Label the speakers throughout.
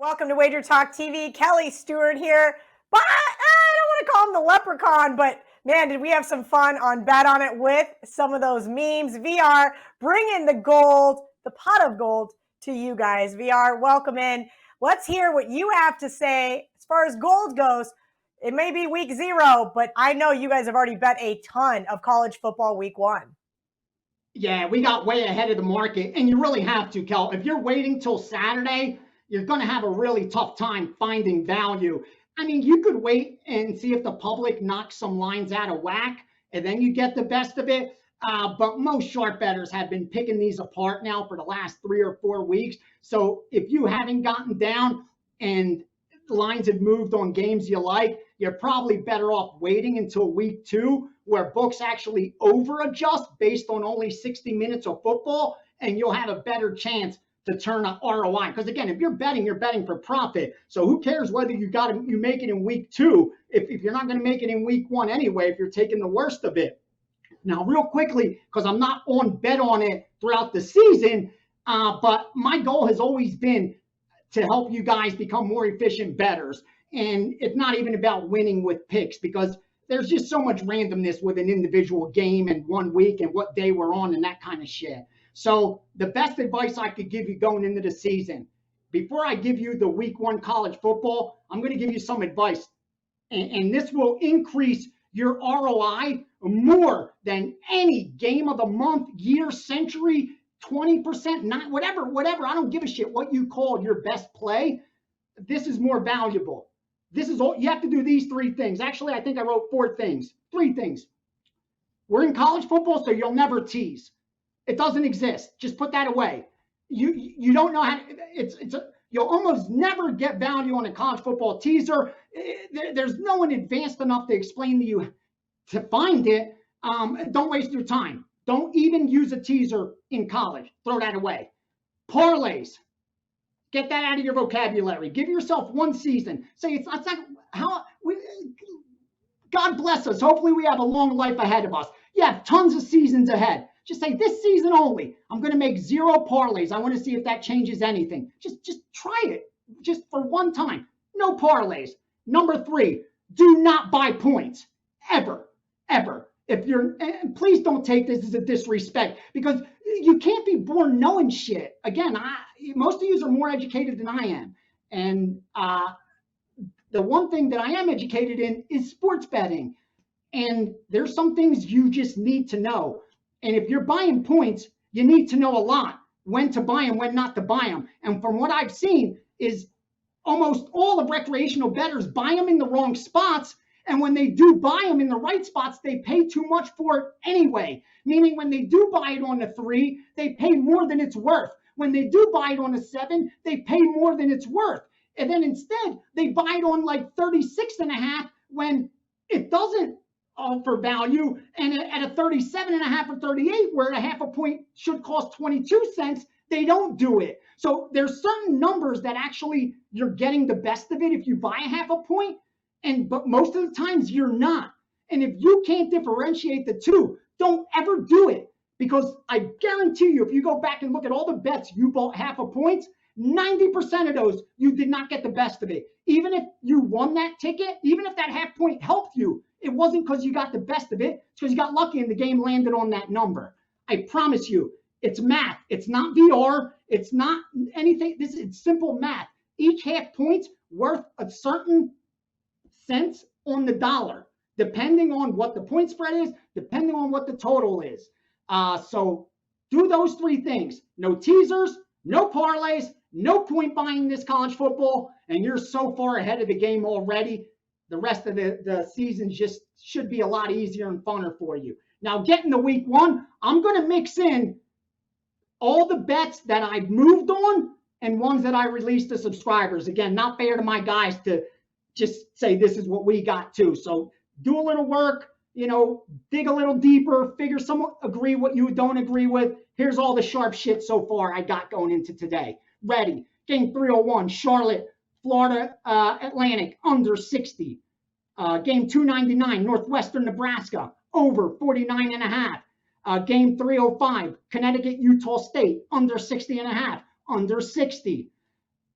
Speaker 1: Welcome to WagerTalk TV. Kelly Stewart here. But I don't want to call him the leprechaun, but man, did we have some fun on Bet On It with some of those memes. VR, bringing the gold, the pot of gold to you guys. VR, welcome in. Let's hear what you have to say as far as gold goes. It may be week 0, but I know you guys have already bet a ton of college football week 1.
Speaker 2: Yeah, we got way ahead of the market, and you really have to, Kel. If you're waiting till Saturday, you're going to have a really tough time finding value. I mean, you could wait and see if the public knocks some lines out of whack, and then you get the best of it. But most sharp bettors have been picking these apart now for the last 3 or 4 weeks. So if you haven't gotten down and the lines have moved on games you like, you're probably better off waiting until week 2, where books actually over adjust based on only 60 minutes of football, and you'll have a better chance to turn an ROI. Because again, if you're betting for profit. So who cares whether you make it in week 2 if you're not going to make it in week 1 anyway, if you're taking the worst of it. Now, real quickly, because I'm not on Bet On It throughout the season, but my goal has always been to help you guys become more efficient bettors. And it's not even about winning with picks, because there's just so much randomness with an individual game and 1 week and what day we're on and that kind of shit. So the best advice I could give you going into the season, before I give you the week 1 college football, I'm going to give you some advice. And this will increase your ROI more than any game of the month, year, century, 20%, not whatever. I don't give a shit what you call your best play. This is more valuable. This is all you have to do. These 3 things. Actually, I think I wrote 4 things. 3 things. We're in college football, so you'll never tease. It doesn't exist. Just put that away. You don't know how. You'll almost never get value on a college football teaser. There's no one advanced enough to explain to you to find it. Don't waste your time. Don't even use a teaser in college. Throw that away. Parlays. Get that out of your vocabulary. Give yourself 1 season. Say it's not how we. God bless us. Hopefully we have a long life ahead of us. You have tons of seasons ahead. Just say this season only, I'm going to make 0 parlays. I want to see if that changes anything. Just try it. Just for 1 time. No parlays. Number 3, do not buy points. Ever. If you're, and please don't take this as a disrespect, because you can't be born knowing shit. Again, most of you are more educated than I am. And the one thing that I am educated in is sports betting. And there's some things you just need to know. And if you're buying points, you need to know a lot, when to buy them, when not to buy them. And from what I've seen is almost all the recreational bettors buy them in the wrong spots. And when they do buy them in the right spots, they pay too much for it anyway. Meaning when they do buy it on the 3, they pay more than it's worth. When they do buy it on a 7, they pay more than it's worth. And then instead, they buy it on like 36.5 when it doesn't offer value, and at a 37.5 or 38, where a half a point should cost 22 cents, they don't do it. So there's certain numbers that actually you're getting the best of it if you buy a half a point, but most of the times you're not. And if you can't differentiate the 2, don't ever do it, because I guarantee you, if you go back and look at all the bets you bought half a points, 90% of those you did not get the best of it. Even if you won that ticket, even if that half point helped you, it wasn't because you got the best of it. It's because you got lucky and the game landed on that number. I promise you, it's math. It's not VR. It's not anything. It's simple math. Each half point's worth a certain cents on the dollar, depending on what the point spread is, depending on what the total is. So do those 3 things. No teasers, no parlays, no point buying this college football, and you're so far ahead of the game already. The rest of the season just should be a lot easier and funner for you. Now, getting to week 1, I'm going to mix in all the bets that I've moved on and ones that I released to subscribers. Again, not fair to my guys to just say this is what we got too. So do a little work, dig a little deeper, figure somewhat agree what you don't agree with. Here's all the sharp shit so far I got going into today. Ready. Game 301, Charlotte, Florida Atlantic, under 60. Game 299, Northwestern Nebraska, over 49.5. Game 305, Connecticut, Utah State, under 60.5, under 60.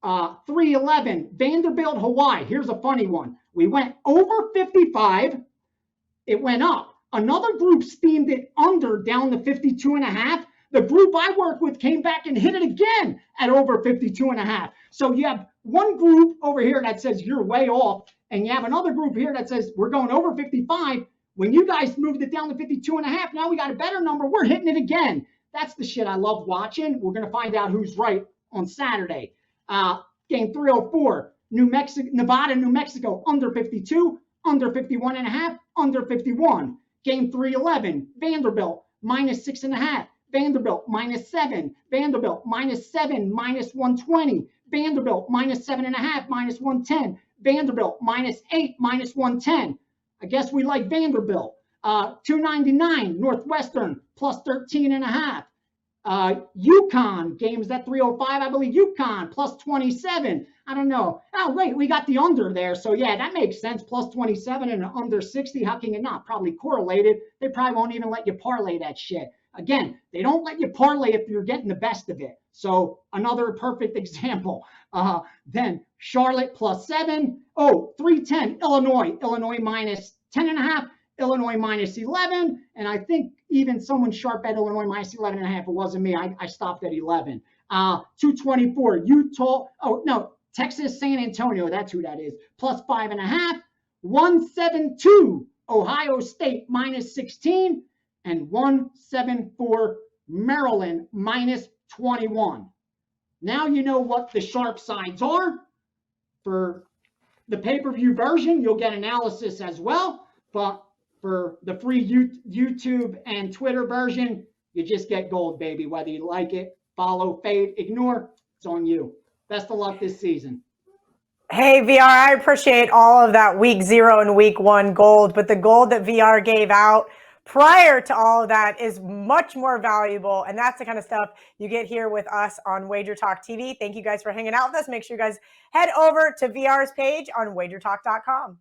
Speaker 2: 311, Vanderbilt, Hawaii. Here's a funny one. We went over 55. It went up. Another group steamed it under down to 52.5. The group I work with came back and hit it again at over 52.5. So you have one group over here that says you're way off, and you have another group here that says we're going over 55. When you guys moved it down to 52.5, now we got a better number. We're hitting it again. That's the shit I love watching. We're going to find out who's right on Saturday. Game 304, Nevada, New Mexico, under 52, under 51.5, under 51. Game 311, Vanderbilt, -6.5. Vanderbilt, -7. Vanderbilt, -7, -120. Vanderbilt, -7.5, -110. Vanderbilt, -8, -110. I guess we like Vanderbilt. 299, Northwestern, +13.5. UConn, games at 305, I believe UConn, +27. I don't know. Oh, wait, we got the under there. So, yeah, that makes sense. +27 and under 60. How can you not? Probably correlated. They probably won't even let you parlay that shit. Again, they don't let you parlay if you're getting the best of it. So, another perfect example. Then Charlotte +7. Oh, 310, Illinois. Illinois -10.5. Illinois -11, and I think even someone sharp at Illinois -11.5. It wasn't me. I stopped at 11. 224, Utah. Oh no, Texas, San Antonio. That's who that is. +5.5. 172, Ohio State -16, and 174, Maryland -21. Now you know what the sharp sides are. For the pay-per-view version, you'll get analysis as well, but for the free YouTube and Twitter version, you just get gold, baby. Whether you like it, follow, fade, ignore, it's on you. Best of luck this season.
Speaker 1: Hey, VR, I appreciate all of that week 0 and week 1 gold, but the gold that VR gave out prior to all of that is much more valuable, and that's the kind of stuff you get here with us on WagerTalk TV. Thank you guys for hanging out with us. Make sure you guys head over to VR's page on WagerTalk.com.